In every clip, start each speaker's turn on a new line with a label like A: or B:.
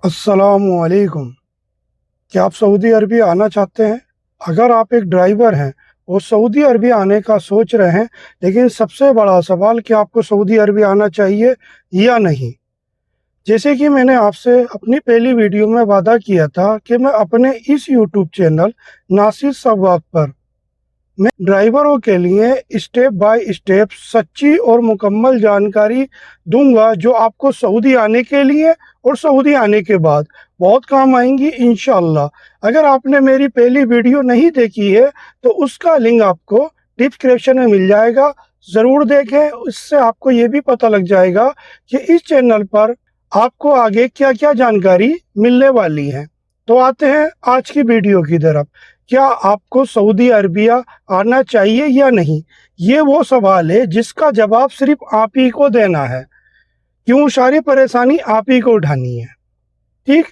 A: अस्सलाम वालेकुम। क्या आप सऊदी अरबी आना चाहते हैं? अगर आप एक ड्राइवर हैं और सऊदी अरबी आने का सोच रहे हैं, लेकिन सबसे बड़ा सवाल कि आपको सऊदी अरबी आना चाहिए या नहीं। जैसे कि मैंने आपसे अपनी पहली वीडियो में वादा किया था कि मैं अपने इस यूट्यूब चैनल नासिर सवाक पर मैं ड्राइवरों के लिए स्टेप बाय स्टेप सच्ची और मुकम्मल जानकारी दूंगा, जो आपको सऊदी आने के लिए और सऊदी आने के बाद बहुत काम आएंगी इंशाअल्लाह। अगर आपने मेरी पहली वीडियो नहीं देखी है तो उसका लिंक आपको डिस्क्रिप्शन में मिल जाएगा, ज़रूर देखें। इससे आपको ये भी पता लग जाएगा कि इस चैनल पर आपको आगे क्या क्या जानकारी मिलने वाली है। तो आते हैं आज की वीडियो की तरफ। क्या आपको सऊदी अरबिया आना चाहिए या नहीं? ये वो सवाल है जिसका जवाब सिर्फ आप ही को देना है, क्यों सारी परेशानी आप ही को उठानी है। ठीक,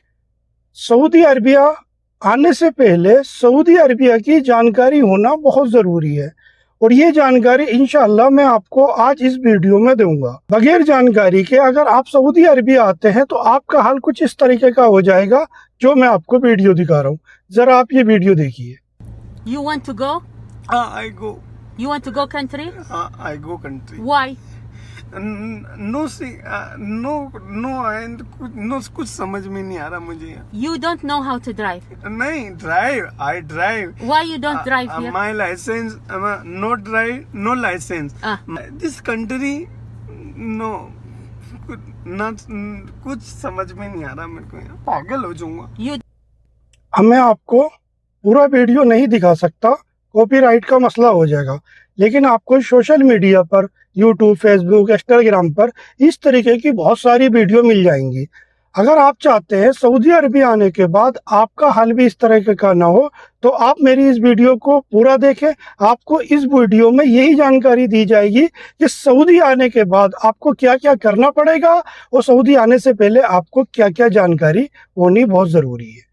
A: सऊदी अरबिया आने से पहले सऊदी अरबिया की जानकारी होना बहुत ज़रूरी है, और ये जानकारी इंशाअल्लाह मैं आपको आज इस वीडियो में दूंगा। बगैर जानकारी के अगर आप सऊदी अरबिया आते हैं तो आपका हाल कुछ इस तरीके का हो जाएगा जो मैं आपको वीडियो दिखा रहा हूँ। ज़रा आप ये वीडियो देखिए।
B: You want to go?
C: I go.
B: You want to go country?
C: I go country.
B: Why?
C: No, see, no, कुछ समझ में नहीं आ रहा मुझे।
B: You don't know how to drive.
C: नहीं, drive, I drive.
B: Why you don't drive here?
C: My license, no drive, no license. This country, no, कुछ समझ में नहीं आ रहा मेरे को, यहाँ पागल हो जाऊंगा।
B: You
A: मैं आपको पूरा वीडियो नहीं दिखा सकता, कॉपीराइट का मसला हो जाएगा, लेकिन आपको सोशल मीडिया पर यूट्यूब, फेसबुक, इंस्टाग्राम पर इस तरीके की बहुत सारी वीडियो मिल जाएंगी। अगर आप चाहते हैं सऊदी अरब आने के बाद आपका हाल भी इस तरह का ना हो, तो आप मेरी इस वीडियो को पूरा देखें। आपको इस वीडियो में यही जानकारी दी जाएगी कि सऊदी आने के बाद आपको क्या क्या करना पड़ेगा और सऊदी आने से पहले आपको क्या क्या जानकारी होनी बहुत ज़रूरी है।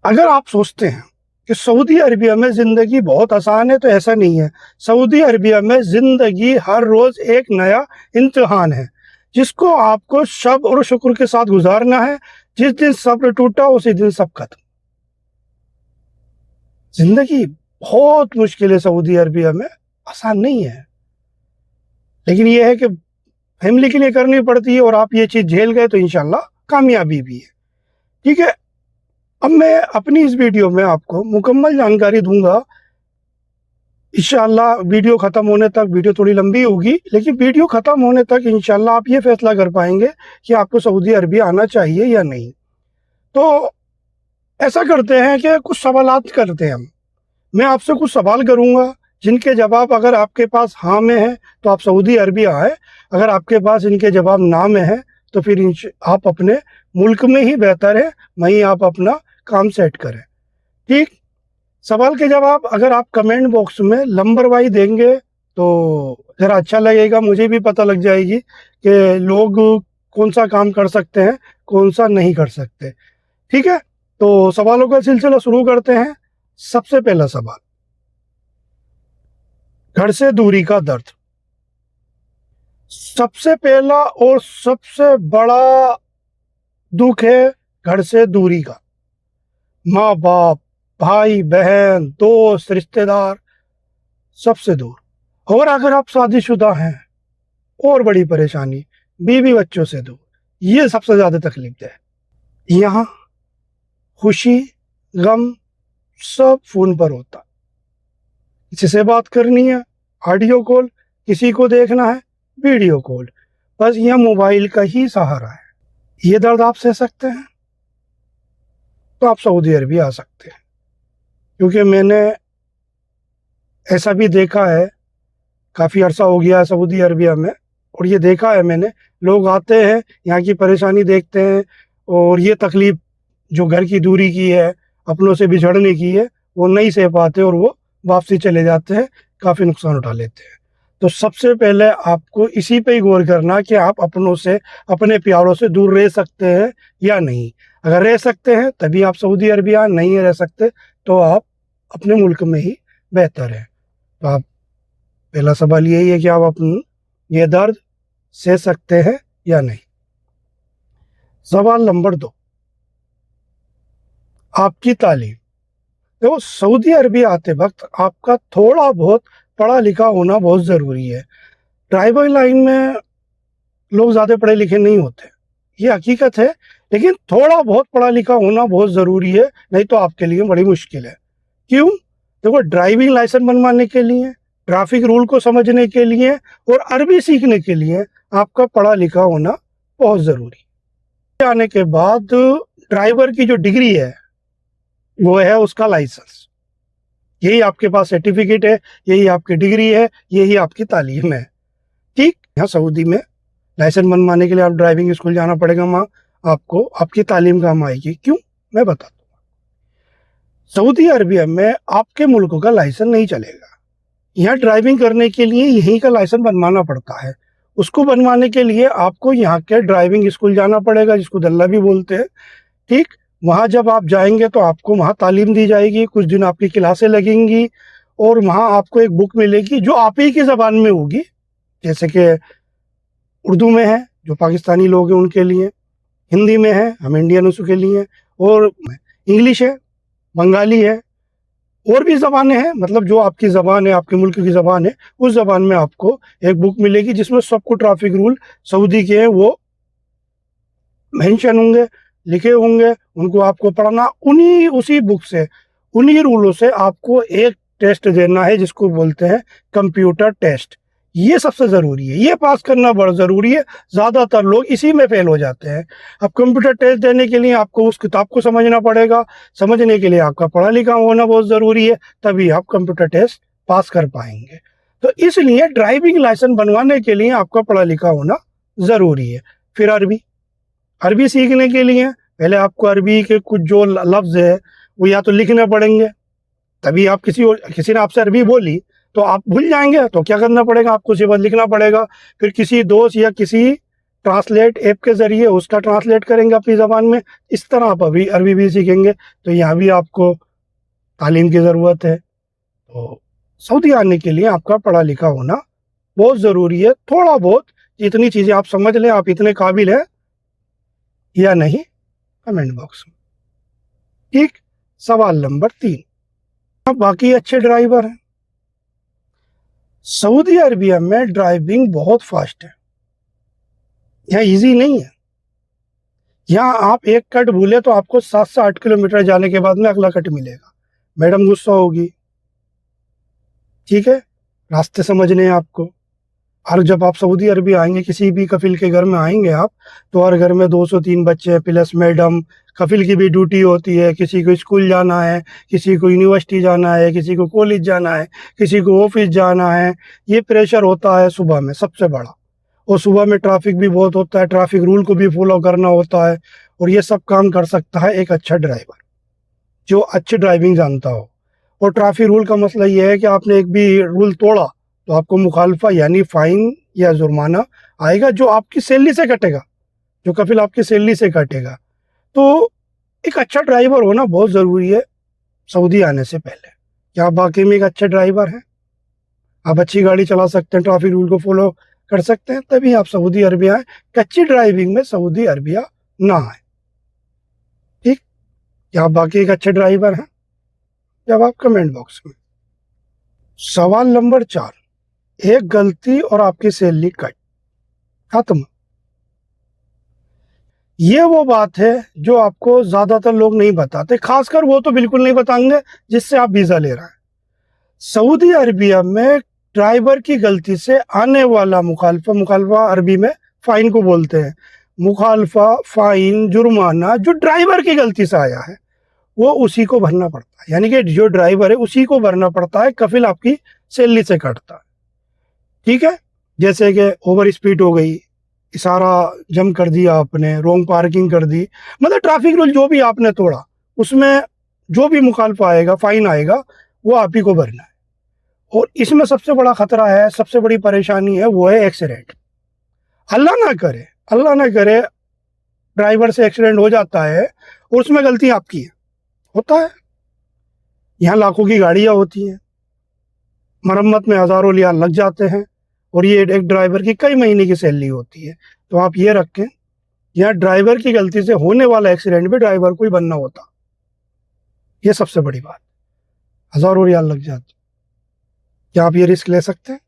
A: अगर आप सोचते हैं कि सऊदी अरबिया में ज़िंदगी बहुत आसान है, तो ऐसा नहीं है। सऊदी अरबिया में ज़िंदगी हर रोज़ एक नया इम्तिहान है, जिसको आपको सब्र और शुक्र के साथ गुजारना है। जिस दिन सब्र टूटा उसी दिन सब खत्म। ज़िंदगी बहुत मुश्किल है सऊदी अरबिया में, आसान नहीं है, लेकिन यह है कि फैमिली के लिए करनी पड़ती है, और आप ये चीज़ झेल गए तो इंशाल्लाह कामयाबी भी है। ठीक है, अब मैं अपनी इस वीडियो में आपको मुकम्मल जानकारी दूंगा। इंशाअल्लाह वीडियो ख़त्म होने तक, वीडियो थोड़ी लंबी होगी, लेकिन वीडियो ख़त्म होने तक इंशाअल्लाह आप ये फैसला कर पाएंगे कि आपको सऊदी अरबिया आना चाहिए या नहीं। तो ऐसा करते हैं कि कुछ सवालात करते हैं हम। मैं आपसे कुछ सवाल करूंगा, जिनके जवाब अगर आपके पास हाँ में है तो आप सऊदी अरबिया आए। अगर आपके पास इनके जवाब ना में है तो फिर आप अपने मुल्क में ही बेहतर है, वहीं आप अपना काम सेट करें। ठीक, सवाल के जवाब अगर आप कमेंट बॉक्स में नंबर वाइज देंगे तो ज़रा अच्छा लगेगा, मुझे भी पता लग जाएगी कि लोग कौन सा काम कर सकते हैं, कौन सा नहीं कर सकते। ठीक है, तो सवालों का सिलसिला शुरू करते हैं। सबसे पहला सवाल, घर से दूरी का दर्द। सबसे पहला और सबसे बड़ा दुख है घर से दूरी का। माँ बाप, भाई बहन, दोस्त, रिश्तेदार, सबसे दूर। और अगर आप शादीशुदा हैं, और बड़ी परेशानी, बीवी बच्चों से दूर, ये सबसे ज़्यादा तकलीफ है। यहाँ खुशी गम सब फ़ोन पर होता। किसी से बात करनी है ऑडियो कॉल, किसी को देखना है वीडियो कॉल, बस यह मोबाइल का ही सहारा है। ये दर्द आप सह सकते हैं तो आप सऊदी अरबिया आ सकते हैं, क्योंकि मैंने ऐसा भी देखा है, काफ़ी अरसा हो गया है सऊदी अरबिया में, और ये देखा है मैंने, लोग आते हैं, यहाँ की परेशानी देखते हैं, और ये तकलीफ़ जो घर की दूरी की है, अपनों से बिछड़ने की है, वो नहीं सह पाते और वो वापसी चले जाते हैं, काफ़ी नुकसान उठा लेते हैं। तो सबसे पहले आपको इसी पे ही गौर करना कि आप अपनों से, अपने प्यारों से दूर रह सकते हैं या नहीं। अगर रह सकते हैं तभी आप सऊदी अरबिया, नहीं रह सकते तो आप अपने मुल्क में ही बेहतर है। तो आप, पहला सवाल यही है कि आप अपनी ये दर्द सह सकते हैं या नहीं। सवाल नंबर 2, آپ کی تعلیم. دیکھو سعودی عربی آتے وقت آپ کا تھوڑا بہت پڑھا لکھا ہونا بہت ضروری ہے. ڈرائیور لائن میں لوگ زیادہ پڑھے لکھے نہیں ہوتے, یہ حقیقت ہے, لیکن تھوڑا بہت پڑھا لکھا ہونا بہت ضروری ہے, نہیں تو آپ کے لیے بڑی مشکل ہے. کیوں؟ دیکھو ڈرائیونگ لائسنس بنوانے کے لیے, ٹریفک رول کو سمجھنے کے لیے اور عربی سیکھنے کے لیے آپ کا پڑھا لکھا ہونا بہت ضروری ہے. آنے کے بعد ڈرائیور کی جو ڈگری ہے وہ ہے اس کا لائسنس. یہی آپ کے پاس سرٹیفکیٹ ہے, یہی آپ کی ڈگری ہے, یہی آپ کی تعلیم ہے. ٹھیک, یہاں سعودی میں لائسنس بنوانے کے لیے آپ ڈرائیونگ اسکول جانا پڑے گا, وہاں آپ کو آپ کی تعلیم کام آئے گی. کیوں؟ میں بتاتا ہوں. سعودی عربیہ میں آپ کے ملک کا لائسنس نہیں چلے گا. یہاں ڈرائیونگ کرنے کے لیے یہیں کا لائسنس بنوانا پڑتا ہے. اس کو بنوانے کے لیے آپ کو یہاں کے ڈرائیونگ اسکول جانا پڑے گا, جس کو دلہ بھی بولتے ہیں. ٹھیک, وہاں جب آپ جائیں گے تو آپ کو وہاں تعلیم دی جائے گی, کچھ دن آپ کی کلاسیں لگیں گی, اور وہاں آپ کو ایک بک ملے گی جو آپ ہی کی زبان میں ہوگی. جیسے کہ اردو میں ہے جو پاکستانی لوگ ہیں ان کے لیے, ہندی میں ہے ہم انڈینس کے لیے, اور انگلش ہے, بنگالی ہے, اور بھی زبانیں ہیں. مطلب جو آپ کی زبان ہے, آپ کے ملک کی زبان ہے, اس زبان میں آپ کو ایک بک ملے گی جس میں سب کو ٹریفک رول سعودی کے ہیں وہ مینشن ہوں گے, لکھے ہوں گے. ان کو آپ کو پڑھنا, اسی بک سے, انہی رولوں سے آپ کو ایک ٹیسٹ دینا ہے جس کو بولتے ہیں کمپیوٹر ٹیسٹ. یہ سب سے ضروری ہے, یہ پاس کرنا بڑا ضروری ہے. زیادہ تر لوگ اسی میں فیل ہو جاتے ہیں. اب کمپیوٹر ٹیسٹ دینے کے لیے آپ کو اس کتاب کو سمجھنا پڑے گا, سمجھنے کے لیے آپ کا پڑھا لکھا ہونا بہت ضروری ہے, تبھی آپ کمپیوٹر ٹیسٹ پاس کر پائیں گے. تو اس لیے ڈرائیونگ لائسنس بنوانے کے لیے آپ کا پڑھا لکھا ہونا ضروری ہے. پھر عربی سیکھنے کے لیے پہلے آپ کو عربی کے کچھ جو لفظ ہے وہ یا تو لکھنے پڑیں گے, تبھی آپ کسی نے آپ سے عربی بولی تو آپ بھول جائیں گے, تو کیا کرنا پڑے گا, آپ کو صرف لکھنا پڑے گا. پھر کسی دوست یا کسی ٹرانسلیٹ ایپ کے ذریعے اس کا ٹرانسلیٹ کریں گے اپنی زبان میں. اس طرح آپ ابھی عربی بھی سیکھیں گے. تو یہاں بھی آپ کو تعلیم کی ضرورت ہے. تو سعودی آنے کے لیے آپ کا پڑھا لکھا ہونا بہت ضروری ہے. تھوڑا بہت اتنی چیزیں آپ سمجھ لیں, آپ اتنے قابل ہیں یا نہیں, کمنٹ باکس میں. ٹھیک, سوال نمبر 3. اب باقی اچھے ڈرائیور ہیں. سعودی عربیہ میں ڈرائیونگ بہت فاسٹ ہے, یہاں ایزی نہیں ہے. یہاں آپ ایک کٹ بھولے تو آپ کو 7 سے 8 کلومیٹر جانے کے بعد میں اگلا کٹ ملے گا. میڈم غصہ ہوگی. ٹھیک ہے, راستے سمجھنے ہیں آپ کو. اور جب آپ سعودی عربی آئیں گے, کسی بھی کفیل کے گھر میں آئیں گے آپ, تو ہر گھر میں 203 بچے پلس میڈم, کفیل کی بھی ڈیوٹی ہوتی ہے. کسی کو اسکول جانا ہے, کسی کو یونیورسٹی جانا ہے, کسی کو کالج جانا ہے, کسی کو آفس جانا ہے. یہ پریشر ہوتا ہے صبح میں سب سے بڑا, اور صبح میں ٹریفک بھی بہت ہوتا ہے, ٹریفک رول کو بھی فالو کرنا ہوتا ہے. اور یہ سب کام کر سکتا ہے ایک اچھا ڈرائیور جو اچھی ڈرائیونگ جانتا ہو. اور ٹریفک رول کا مسئلہ یہ ہے کہ آپ نے ایک بھی رول توڑا تو آپ کو مخالفہ یعنی فائن یا جرمانہ آئے گا, جو آپ کی سیلری سے کٹے گا, جو کفیل آپ کی سیلری سے کٹے گا. تو ایک اچھا ڈرائیور ہونا بہت ضروری ہے سعودی آنے سے پہلے. کیا آپ واقعی میں ایک اچھے ڈرائیور ہیں؟ آپ اچھی گاڑی چلا سکتے ہیں, ٹریفک رول کو فالو کر سکتے ہیں, تبھی آپ سعودی عربیہ آئیں. کچی ڈرائیونگ میں سعودی عربیہ نہ آئیں. ٹھیک, کیا آپ باقی ایک اچھے ڈرائیور ہیں؟ جواب کمنٹ باکس میں. سوال نمبر 4. ایک غلطی اور آپ کی سیلری کٹ, ختم. یہ وہ بات ہے جو آپ کو زیادہ تر لوگ نہیں بتاتے, خاص کر وہ تو بالکل نہیں بتائیں گے جس سے آپ ویزا لے رہے ہیں. سعودی عربیہ میں ڈرائیور کی غلطی سے آنے والا مخالفہ عربی میں فائن کو بولتے ہیں. مخالفہ, فائن, جرمانہ جو ڈرائیور کی غلطی سے آیا ہے وہ اسی کو بھرنا پڑتا ہے. یعنی کہ جو ڈرائیور ہے اسی کو بھرنا پڑتا ہے, کفیل آپ کی سیلری سے کٹتا ہے. ٹھیک ہے, جیسے کہ اوور اسپیڈ ہو گئی, اشارہ جم کر دیا آپ نے, رونگ پارکنگ کر دی, مطلب ٹریفک رول جو بھی آپ نے توڑا اس میں جو بھی مخالفہ آئے گا, فائن آئے گا, وہ آپ ہی کو بھرنا ہے. اور اس میں سب سے بڑا خطرہ ہے, سب سے بڑی پریشانی ہے, وہ ہے ایکسیڈنٹ. اللہ نہ کرے ڈرائیور سے ایکسیڈنٹ ہو جاتا ہے اور اس میں غلطی آپ کی ہے, ہوتا ہے. یہاں لاکھوں کی گاڑیاں ہوتی ہیں, مرمت میں ہزاروں ریال لگ جاتے ہیں, اور یہ ایک ڈرائیور کی کئی مہینے کی سیلری ہوتی ہے. تو آپ یہ رکھیں, یہاں ڈرائیور کی غلطی سے ہونے والا ایکسیڈنٹ بھی ڈرائیور کو ہی بننا ہوتا. یہ سب سے بڑی بات. ہزاروں ریال لگ جاتے. کیا آپ یہ رسک لے سکتے ہیں؟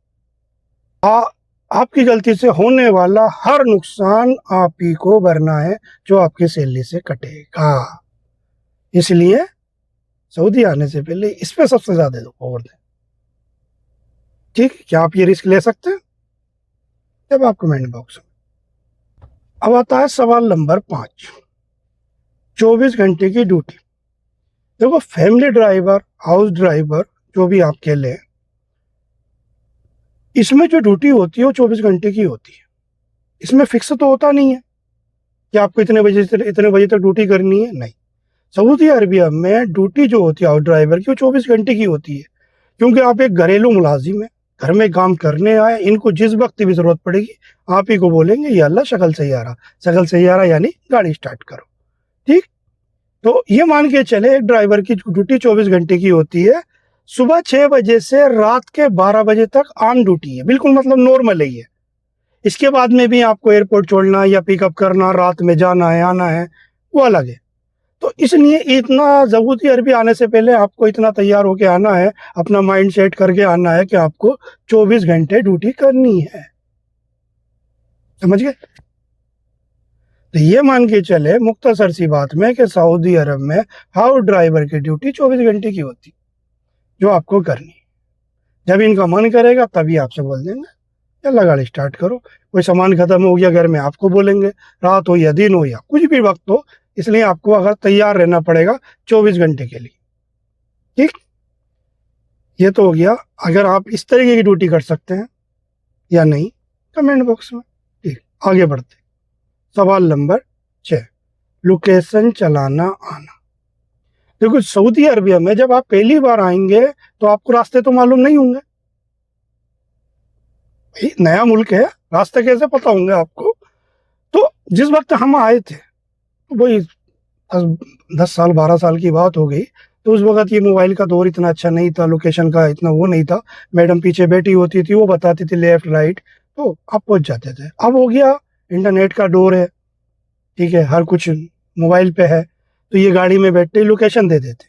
A: آپ کی غلطی سے ہونے والا ہر نقصان آپ ہی کو بھرنا ہے جو آپ کی سیلری سے کٹے گا. اس لیے سعودی آنے سے پہلے اس پہ سب سے زیادہ زور دیں. ٹھیک ہے؟ کیا آپ یہ رسک لے سکتے ہیں؟ جب آپ کمنٹ باکس میں. اب آتا ہے سوال نمبر 5. 24 گھنٹے کی ڈیوٹی. دیکھو فیملی ڈرائیور، ہاؤس ڈرائیور جو بھی آپ کے لیں، اس میں جو ڈیوٹی ہوتی ہے وہ 24 گھنٹے کی ہوتی ہے. اس میں فکس تو ہوتا نہیں ہے کہ آپ کو اتنے بجے سے اتنے بجے تک ڈیوٹی کرنی ہے. نہیں، سعودی عربیہ میں ڈیوٹی جو ہوتی ہے ہاؤس ڈرائیور کی وہ 24 گھنٹے کی ہوتی ہے. کیونکہ آپ ایک گھریلو ملازم ہیں، گھر میں کام کرنے آئے، ان کو جس وقت بھی ضرورت پڑے گی آپ ہی کو بولیں گے یا اللہ شکل سیارہ یعنی گاڑی سٹارٹ کرو. ٹھیک، تو یہ مان کے چلے ایک ڈرائیور کی ڈیوٹی 24 گھنٹے کی ہوتی ہے. صبح 6 بجے سے رات کے 12 بجے تک آن ڈیوٹی ہے، بالکل مطلب نارمل ہی ہے. اس کے بعد میں بھی آپ کو ایئرپورٹ چھوڑنا یا پک اپ کرنا، رات میں جانا ہے آنا ہے، وہ الگ ہے. تو اس لیے اتنا سعودی عربی آنے سے پہلے آپ کو اتنا تیار ہو کے آنا ہے، اپنا مائنڈ سیٹ کر کے آنا ہے کہ آپ کو 24 گھنٹے ڈیوٹی کرنی ہے. سمجھ گئے؟ تو یہ مان کے چلے مختصر سی بات میں کہ سعودی عرب میں ہاؤس ڈرائیور کی ڈیوٹی 24 گھنٹے کی ہوتی جو آپ کو کرنی. جب ان کا من کرے گا تبھی آپ سے بول دیں گے چلا گاڑی سٹارٹ کرو. کوئی سامان ختم ہو گیا گھر میں آپ کو بولیں گے، رات ہو یا دن ہو یا کچھ بھی وقت ہو. اس لیے آپ کو اگر تیار رہنا پڑے گا 24 گھنٹے کے لیے. ٹھیک، یہ تو ہو گیا اگر آپ اس طریقے کی ڈیوٹی کر سکتے ہیں یا نہیں کمنٹ باکس میں. ٹھیک، آگے بڑھتے. سوال نمبر 6. لوکیشن چلانا آنا. دیکھو سعودی عربیہ میں جب آپ پہلی بار آئیں گے تو آپ کو راستے تو معلوم نہیں ہوں گے. نیا ملک ہے، راستے کیسے پتہ ہوں گے آپ کو؟ تو جس وقت ہم آئے تھے وہی 10 سال 12 سال کی بات ہو گئی. تو اس وقت یہ موبائل کا دور اتنا اچھا نہیں تھا، لوکیشن کا اتنا وہ نہیں تھا. میڈم پیچھے بیٹھی ہوتی تھی، وہ بتاتی تھی لیفٹ رائٹ، تو آپ پہنچ جاتے تھے. اب ہو گیا انٹرنیٹ کا دور ہے، ٹھیک ہے، ہر کچھ موبائل پہ ہے. تو یہ گاڑی میں بیٹھتے ہی لوکیشن دے دیتے.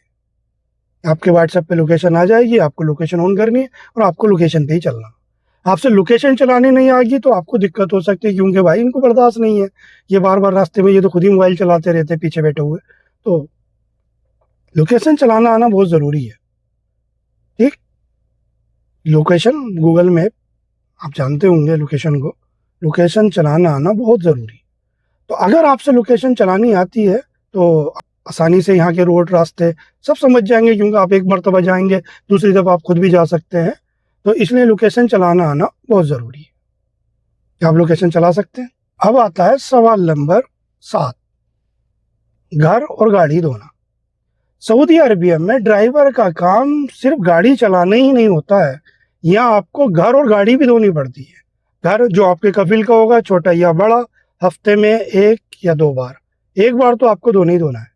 A: آپ کے واٹس ایپ پہ لوکیشن آ جائے گی، آپ کو لوکیشن آن کرنی ہے اور آپ کو لوکیشن پہ ہی چلنا. آپ سے لوکیشن چلانے نہیں آئے گی تو آپ کو دقت ہو سکتی ہے، کیونکہ بھائی ان کو برداشت نہیں ہے یہ بار بار راستے میں، یہ تو خود ہی موبائل چلاتے رہتے پیچھے بیٹھے ہوئے. تو لوکیشن چلانا آنا بہت ضروری ہے. ٹھیک، لوکیشن گوگل میپ آپ جانتے ہوں گے، لوکیشن کو لوکیشن چلانا آنا بہت ضروری. تو اگر آپ سے لوکیشن چلانی آتی ہے تو آسانی سے یہاں کے روڈ راستے سب سمجھ جائیں گے، کیونکہ آپ ایک مرتبہ جائیں گے دوسری دفعہ آپ خود بھی جا سکتے ہیں. تو اس لیے لوکیشن چلانا آنا بہت ضروری ہے. کیا آپ لوکیشن چلا سکتے ہیں؟ اب آتا ہے سوال نمبر 7. گھر اور گاڑی دھونا. سعودی عربیہ میں ڈرائیور کا کام صرف گاڑی چلانا ہی نہیں ہوتا ہے، یہاں آپ کو گھر اور گاڑی بھی دھونی پڑتی ہے. گھر جو آپ کے کفیل کا ہوگا، چھوٹا یا بڑا، ہفتے میں 1 یا 2 بار. ایک بار تو آپ کو دھونا ہی دھونا ہے.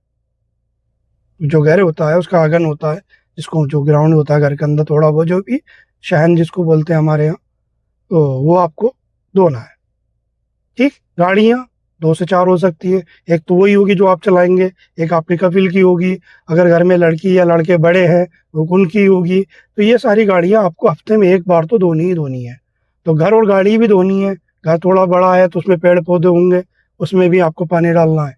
A: جو گھر ہوتا ہے اس کا آنگن ہوتا ہے، جس کو جو گراؤنڈ ہوتا ہے گھر کے اندر تھوڑا وہ جو بھی شہن جس کو بولتے ہیں ہمارے یہاں، تو وہ آپ کو دھونا ہے. ٹھیک، گاڑیاں 2 سے 4 ہو سکتی ہے. ایک تو وہی ہوگی جو آپ چلائیں گے، ایک آپ کے کفیل کی ہوگی، اگر گھر میں لڑکی یا لڑکے بڑے ہیں وہ ان کی ہوگی. تو یہ ساری گاڑیاں آپ کو ہفتے میں ایک بار تو دھونی ہی دھونی ہے. تو گھر اور گاڑی بھی دھونی ہے. گھر تھوڑا بڑا ہے تو اس میں پیڑ پودے ہوں گے، اس میں بھی آپ کو پانی ڈالنا ہے.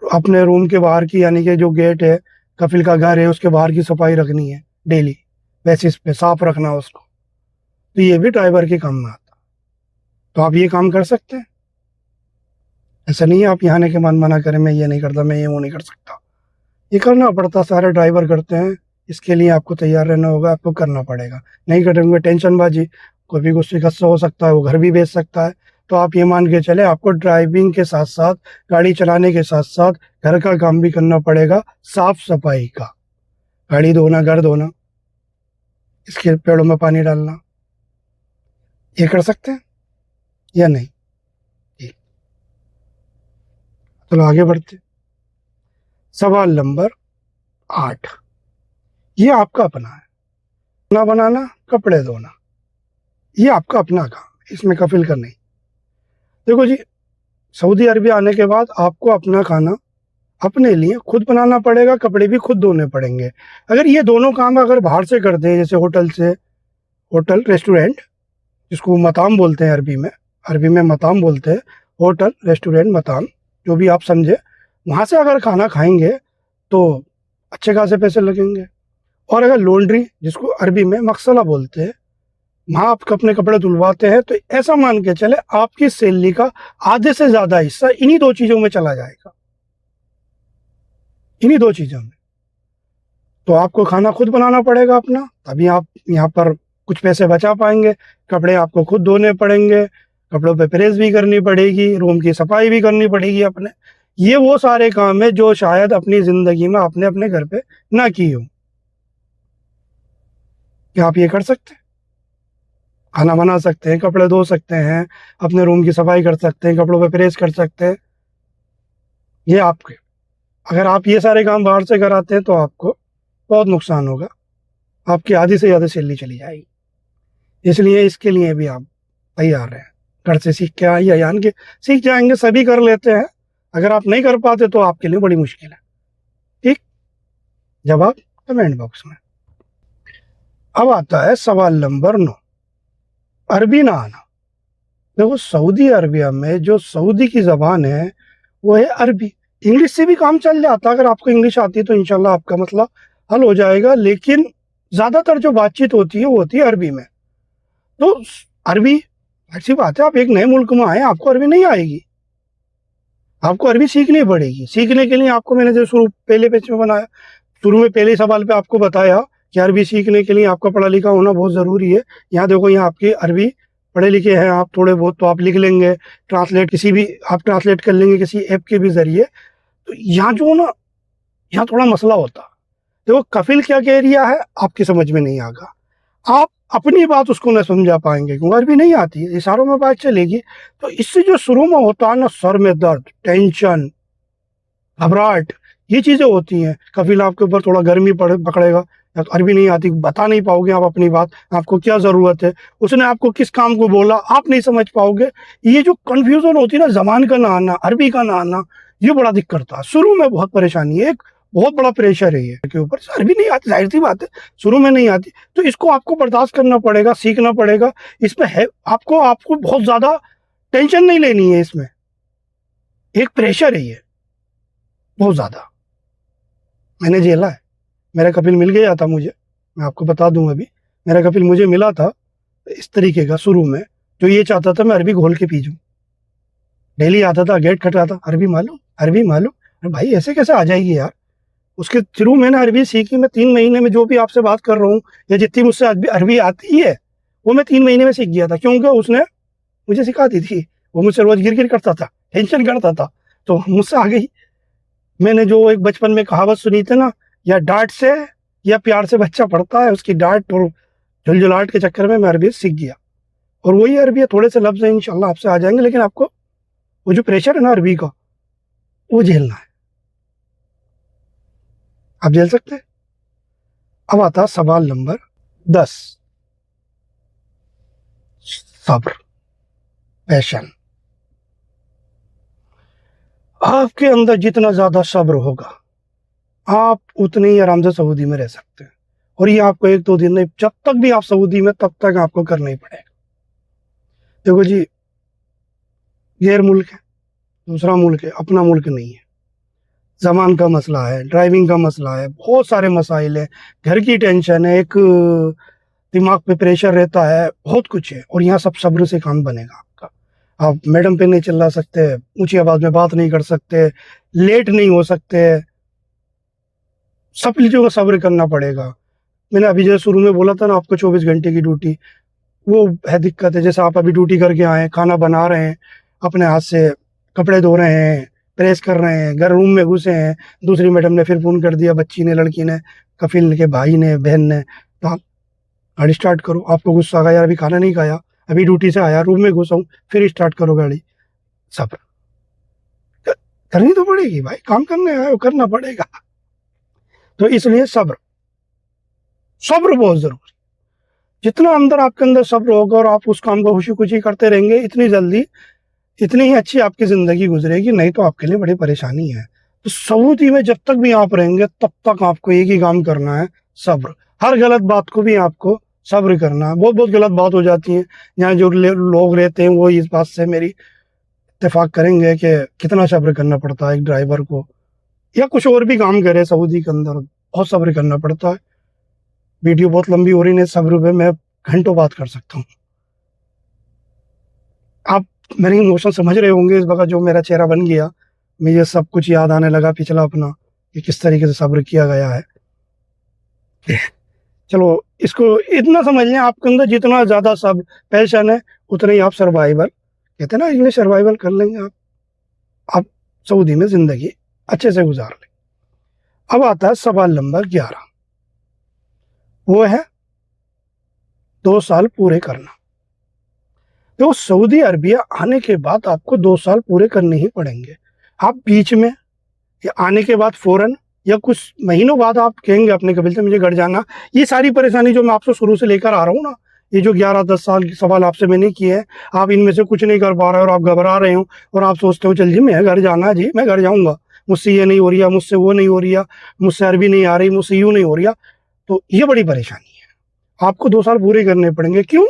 A: اپنے روم کے باہر کی یعنی کہ جو گیٹ ہے کفیل کا گھر ہے اس کے باہر کی صفائی رکھنی ہے، ڈیلی بیسس پہ صاف رکھنا اس کو. تو یہ بھی ڈرائیور کے کام میں آتا. تو آپ یہ کام کر سکتے ہیں. ایسا نہیں ہے آپ یہاں آنے کے من منع کریں میں یہ نہیں کرتا، میں یہ وہ نہیں کر سکتا. یہ کرنا پڑتا، سارے ڈرائیور کرتے ہیں. اس کے لیے آپ کو تیار رہنا ہوگا، آپ کو کرنا پڑے گا. نہیں کریں گے ٹینشن بازی، کوئی بھی غصے غصہ ہو سکتا ہے، وہ گھر بھی بیچ سکتا ہے. تو آپ یہ مان کے چلے آپ کو ڈرائیونگ کے ساتھ ساتھ، گاڑی چلانے کے ساتھ ساتھ گھر کا کام بھی کرنا پڑے گا، صاف صفائی کا. گاڑی دھونا، گھر دھونا، اس کے پیڑوں میں پانی ڈالنا، یہ کر سکتے ہیں یا نہیں؟ چلو آگے بڑھتے. سوال نمبر 8. یہ آپ کا اپنا ہے. کھانا بنانا، کپڑے دھونا، یہ آپ کا اپنا کام، اس میں کفیل کا نہیں. دیکھو جی، سعودی عربیہ آنے کے بعد آپ کو اپنا کھانا अपने लिए खुद बनाना पड़ेगा, कपड़े भी खुद धोने पड़ेंगे। अगर ये दोनों काम अगर बाहर से करते हैं, जैसे होटल रेस्टोरेंट, जिसको मताम बोलते हैं अरबी में मताम बोलते हैं, होटल रेस्टोरेंट मताम जो भी आप समझे, वहाँ से अगर खाना खाएंगे तो अच्छे खासे पैसे लगेंगे। और अगर लॉन्ड्री, जिसको अरबी में मगसला बोलते हैं, वहाँ आप अपने कपड़े धुलवाते हैं, तो ऐसा मान के चले आपकी सैलरी का आधे से ज़्यादा हिस्सा इन्हीं दो चीज़ों में चला जाएगा, इन्हीं दो चीज़ों में। तो आपको खाना खुद बनाना पड़ेगा अपना, तभी आप यहाँ पर कुछ पैसे बचा पाएंगे। कपड़े आपको खुद धोने पड़ेंगे, कपड़ों पे प्रेस भी करनी पड़ेगी, रूम की सफाई भी करनी पड़ेगी अपने। ये वो सारे काम है जो शायद अपनी ज़िंदगी में आपने अपने घर पे ना की हो। क्या आप ये कर सकते हैं? खाना बना सकते हैं, कपड़े धो सकते हैं, अपने रूम की सफाई कर सकते हैं, कपड़ों पे प्रेस कर सकते हैं। ये आपके, अगर आप ये सारे काम बाहर से कराते हैं तो आपको बहुत नुकसान होगा, आपकी आधी से ज़्यादा सैलरी चली जाएगी। इसलिए इसके लिए भी आप तैयार रहें। घर से सीख के आइए, यानी कि सीख जाएंगे, सभी कर लेते हैं। अगर आप नहीं कर पाते तो आपके लिए बड़ी मुश्किल है। ठीक, जवाब कमेंट बॉक्स में। अब आता है सवाल नंबर 9, अरबी ना आना। देखो, सऊदी अरबिया में जो सऊदी की ज़बान है वो है अरबी। इंग्लिश से भी काम चल जाता, अगर आपको इंग्लिश आती है तो इंशाल्लाह आपका मसला हल हो जाएगा, लेकिन ज़्यादातर जो बातचीत होती है वो होती है अरबी में। तो अरबी, ऐसी बात है, आप एक नए मुल्क में आए, आपको अरबी नहीं आएगी, आपको अरबी सीखनी पड़ेगी। सीखने के लिए आपको, मैंने जो पहले पेज में बनाया, शुरू में पहले सवाल पे आपको बताया कि अरबी सीखने के लिए आपका पढ़ा लिखा होना बहुत ज़रूरी है। यहाँ देखो, यहाँ आपकी अरबी, पढ़े लिखे हैं आप थोड़े बहुत तो आप लिख लेंगे, ट्रांसलेट किसी भी आप ट्रांसलेट कर लेंगे किसी ऐप के भी ज़रिए। तो यहाँ जो ना, यहाँ थोड़ा मसला होता। देखो, कफिल क्या कह रहा है आपकी समझ में नहीं आएगा, आप अपनी बात उसको न समझा पाएंगे, क्योंकि अरबी नहीं आती है, इशारों में बात चलेगी। तो इससे जो शुरू में होता है ना, सर में दर्द, टेंशन, घबराहट, ये चीज़ें होती हैं। कफिल आपके ऊपर थोड़ा गर्मी पकड़ेगा, अरबी नहीं आती, बता नहीं पाओगे आप अपनी बात, आपको क्या ज़रूरत है, उसने आपको किस काम को बोला, आप नहीं समझ पाओगे। ये जो कन्फ्यूज़न होती है ना, ज़बान का ना आना, अरबी का ना आना, ये बड़ा दिक्कत करता है। शुरू में बहुत परेशानी है, एक बहुत बड़ा प्रेशर है ये के ऊपर। अरबी नहीं आती, जाहिर सी बात है, शुरू में नहीं आती, तो इसको आपको बर्दाश्त करना पड़ेगा, सीखना पड़ेगा। इसमें है आपको बहुत ज़्यादा टेंशन नहीं लेनी है, इसमें एक प्रेशर है ये बहुत ज़्यादा, मैंने झेला है। मेरा कपिल मिल गया था मुझे, मैं आपको बता दूं, अभी मेरा कपिल मुझे मिला था इस तरीके का शुरू में, जो ये चाहता था मैं अरबी घोल के पी जाऊँ। डेली आता था, गेट खटकाता, अरबी मालूम, अरबी मालूम। अरे भाई, ऐसे कैसे आ जाएगी यार। उसके थ्रू मैंने अरबी सीखी। मैं 3 महीने में जो भी आपसे बात कर रहा हूँ, या जितनी मुझसे अरबी आती है, वो मैं 3 महीने में सीख गया था, क्योंकि उसने मुझे सिखा दी थी। वो मुझसे रोज गिर करता था, टेंशन करता था, तो मुझसे आ गई। मैंने जो एक बचपन में कहावत सुनी थी ना, या डांट से या प्यार से बच्चा पढ़ता है, उसकी डांट और झुलझुलाहट के चक्कर में मैं अरबी सीख गया। और वही अरबी है, थोड़े से लफ्ज़ हैं, इंशाल्लाह आपसे आ जाएंगे, लेकिन आपको वो जो प्रेशर है ना अरबी का, वो झेलना है। आप झेल सकते हैं। अब आता सवाल नंबर 10, सब्र, पैशन। आपके अंदर जितना ज्यादा सब्र होगा, आप उतने ही आराम से सऊदी में रह सकते हैं। और ये आपको 1-2 दिन नहीं, जब तक भी आप सऊदी में, तब तक आपको करना ही पड़ेगा। देखो जी, गैर मुल्क है, दूसरा मुल्क है, अपना मुल्क नहीं है। ज़बान का मसला है, ड्राइविंग का मसला है, बहुत सारे मसाइल है, घर की टेंशन है, एक दिमाग पे प्रेशर रहता है, बहुत कुछ है। और यहाँ सब सब्र से काम बनेगा आपका। आप मैडम पे नहीं चिल्ला सकते, ऊंची आवाज़ में बात नहीं कर सकते, लेट नहीं हो सकते, सब चीज़ों का सब्र करना पड़ेगा। मैंने अभी जैसे शुरू में बोला था ना आपको, 24 घंटे की ड्यूटी, वो है दिक्कत है। जैसे आप अभी ड्यूटी करके आए, खाना बना रहे हैं अपने हाथ से, कपड़े धो रहे हैं, प्रेस कर रहे हैं, घर रूम में घुसे हैं, दूसरी मैडम ने फिर फ़ोन कर दिया, बच्ची ने, लड़की ने, कफिल के भाई ने, बहन ने, तो आप गाड़ी स्टार्ट करो। आपको गुस्सा आ गया, यार अभी खाना नहीं खाया, अभी ड्यूटी से आया, रूम में घुसा हूँ, फिर स्टार्ट करो गाड़ी। सब्र करनी तो पड़ेगी भाई, काम करने आए हो, करना पड़ेगा। तो इसलिए सब्र बहुत ज़रूरी। जितना अंदर आपके अंदर सब्र होगा और आप उस काम को खुशी खुशी करते रहेंगे, इतनी जल्दी, इतनी ही अच्छी आपकी ज़िंदगी गुजरेगी। नहीं तो आपके लिए बड़ी परेशानी है। तो सऊदी में जब तक भी आप रहेंगे तब तक आपको एक ही काम करना है, सब्र। हर गलत बात को भी आपको सब्र करना है। बहुत बहुत गलत बात हो जाती है, यहाँ जो लोग रहते हैं वो इस बात से मेरी इत्तेफाक करेंगे कि कितना सब्र करना पड़ता है एक ड्राइवर को, या कुछ और भी काम करे सऊदी के अंदर, बहुत सब्र करना पड़ता है। वीडियो बहुत लंबी हो रही है, सब्र पे मैं घंटों बात कर सकता हूँ। आप मेरे इमोशन समझ रहे होंगे इस वक्त, जो मेरा चेहरा बन गया, मुझे सब कुछ याद आने लगा पिछला अपना, कि किस तरीके से सब्र किया गया है। चलो इसको इतना समझ लें, आपके अंदर जितना ज़्यादा सब पैशन है उतना ही आप सर्वाइवल, कहते हैं ना इंग्लिश, सर्वाइवल कर लेंगे आप सऊदी में ज़िंदगी अच्छे से गुजार लें। अब आता है सवाल नंबर 11, वो है 2 साल पूरे करना। तो सऊदी अरबिया आने के बाद आपको 2 साल पूरे करने ही पड़ेंगे। आप बीच में या आने के बाद फौरन या कुछ महीनों बाद आप कहेंगे अपने कबील से मुझे घर जाना, ये सारी परेशानी जो मैं आपसे शुरू से लेकर आ रहा हूँ ना, ये जो 11-10 साल के सवाल आपसे मैंने किए हैं, आप इनमें से कुछ नहीं कर पा रहे हो और आप घबरा रहे हो और आप सोचते हो चल जी मैं घर जाना है, जी मैं घर जाऊँगा, मुझसे ये नहीं हो रही है, मुझसे वो नहीं हो रही है, मुझसे अरबी नहीं आ रही, मुझसे यूँ नहीं हो रही है, तो ये बड़ी परेशानी है। आपको 2 साल पूरे करने पड़ेंगे। क्यों?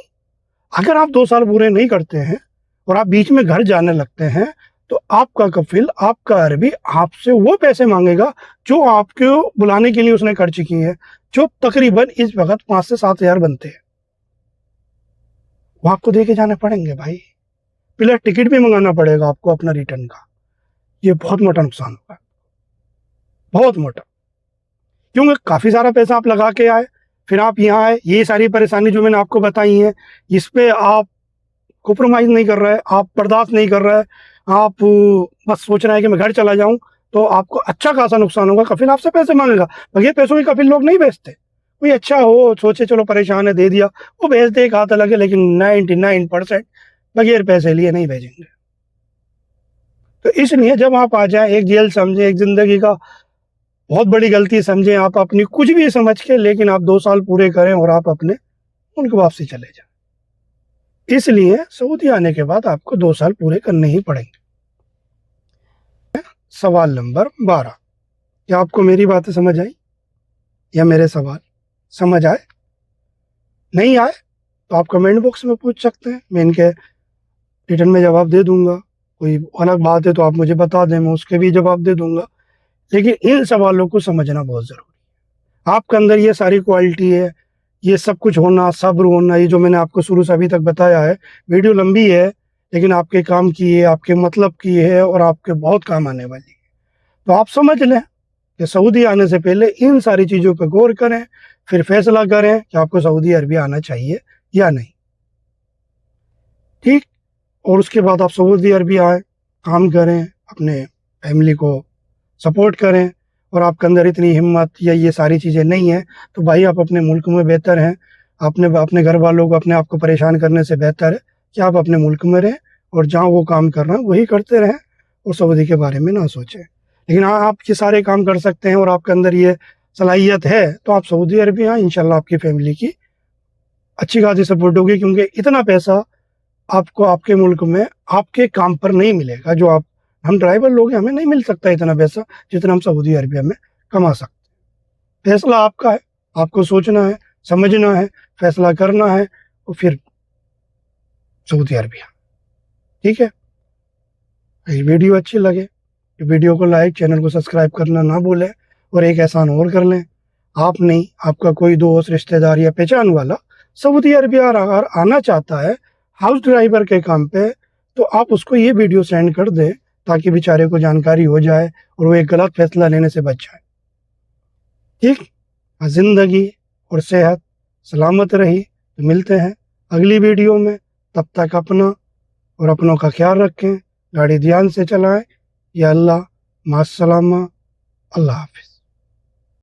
A: अगर आप 2 साल पूरे नहीं करते हैं और आप बीच में घर जाने लगते हैं तो आपका कफिल, आपका अरबी आपसे वो पैसे मांगेगा जो आपको बुलाने के लिए उसने खर्च किए हैं, जो तकरीबन इस वक्त 5 से 7 हज़ार बनते हैं, वो आपको दे के जाने पड़ेंगे भाई। प्लस टिकट भी मंगाना पड़ेगा आपको अपना रिटर्न का। ये बहुत मोटा नुकसान होगा, बहुत मोटा, क्योंकि काफ़ी सारा पैसा आप लगा के आए, फिर आप यहाँ आए, ये सारी परेशानी जो मैंने आपको बताई हैं इस पे आप कॉम्प्रोमाइज़ नहीं कर रहे, आप बर्दाश्त नहीं कर रहे, आप बस सोच रहे हैं कि मैं घर चला जाऊं, तो आपको अच्छा खासा नुकसान होगा। कफिल आपसे पैसे मांगेगा, बगैर पैसों के कफिल लोग नहीं भेजते। कोई अच्छा हो, सोचे चलो परेशान है दे दिया, वो भेजते, एक हाथ अलग है, लेकिन 99% बगैर पैसे लिए नहीं भेजेंगे। तो इसलिए जब आप आ जाए, एक जेल समझें, एक ज़िंदगी का बहुत बड़ी गलती समझें आप अपनी, कुछ भी समझ के, लेकिन आप 2 साल पूरे करें और आप अपने मुल्क वापसी चले जाएं। इसलिए सऊदी आने के बाद आपको 2 साल पूरे करने ही पड़ेंगे। सवाल नंबर 12, क्या आपको मेरी बातें समझ आई या मेरे सवाल समझ आए? नहीं आए तो आप कमेंट बॉक्स में पूछ सकते हैं, मैं इनके रिटर्न में जवाब दे दूंगा। कोई अलग बात है तो आप मुझे बता दें, मैं उसके भी जवाब दे दूंगा। लेकिन इन सवालों को समझना बहुत ज़रूरी है। आपके अंदर ये सारी क्वालिटी है, ये सब कुछ होना, सब्र होना, ये जो मैंने आपको शुरू से अभी तक बताया है। वीडियो लंबी है लेकिन आपके काम की है, आपके मतलब की है और आपके बहुत काम आने वाली है। तो आप समझ लें कि सऊदी आने से पहले इन सारी चीज़ों पर गौर करें, फिर फैसला करें कि आपको सऊदी अरबिया आना चाहिए या नहीं। ठीक? और उसके बाद आप सऊदी अरबिया आए, काम करें, अपने फैमिली को सपोर्ट करें, और आपके अंदर इतनी हिम्मत या ये सारी चीज़ें नहीं है तो भाई आप अपने मुल्क में बेहतर हैं। अपने घर वालों को, अपने आप को परेशान करने से बेहतर है कि आप अपने मुल्क में रहें और जहाँ वो काम कर रहे हैं वही करते रहें और सऊदी के बारे में ना सोचें। लेकिन हाँ, आप ये सारे काम कर सकते हैं और आपके अंदर ये सलाहियत है तो आप सऊदी अरबिया, इंशाल्लाह आपकी फैमिली की अच्छी खासी सपोर्ट होगी, क्योंकि इतना पैसा आपको आपके मुल्क में आपके काम पर नहीं मिलेगा। जो हम ड्राइवर लोग हैं, हमें नहीं मिल सकता इतना पैसा जितना हम सऊदी अरबिया में कमा सकते। फैसला आपका है, आपको सोचना है, समझना है, फैसला करना है और फिर सऊदी अरबिया। ठीक है? ये वीडियो अच्छी लगे तो वीडियो को लाइक, चैनल को सब्सक्राइब करना ना भूलें। और एक एहसान और कर लें, आप नहीं, आपका कोई दोस्त, रिश्तेदार या पहचान वाला सऊदी अरबिया अगर आना चाहता है हाउस ड्राइवर के काम पे, तो आप उसको ये वीडियो सेंड कर दें ताकि बेचारे को जानकारी हो जाए और वो एक गलत फैसला लेने से बच जाए। ठीक? ज़िंदगी और सेहत सलामत रही। तो मिलते हैं अगली वीडियो में, तब तक अपना और अपनों का ख्याल रखें, गाड़ी ध्यान से चलाएं। या अल्लाह, मास्सलामा, अल्लाह हाफिज़।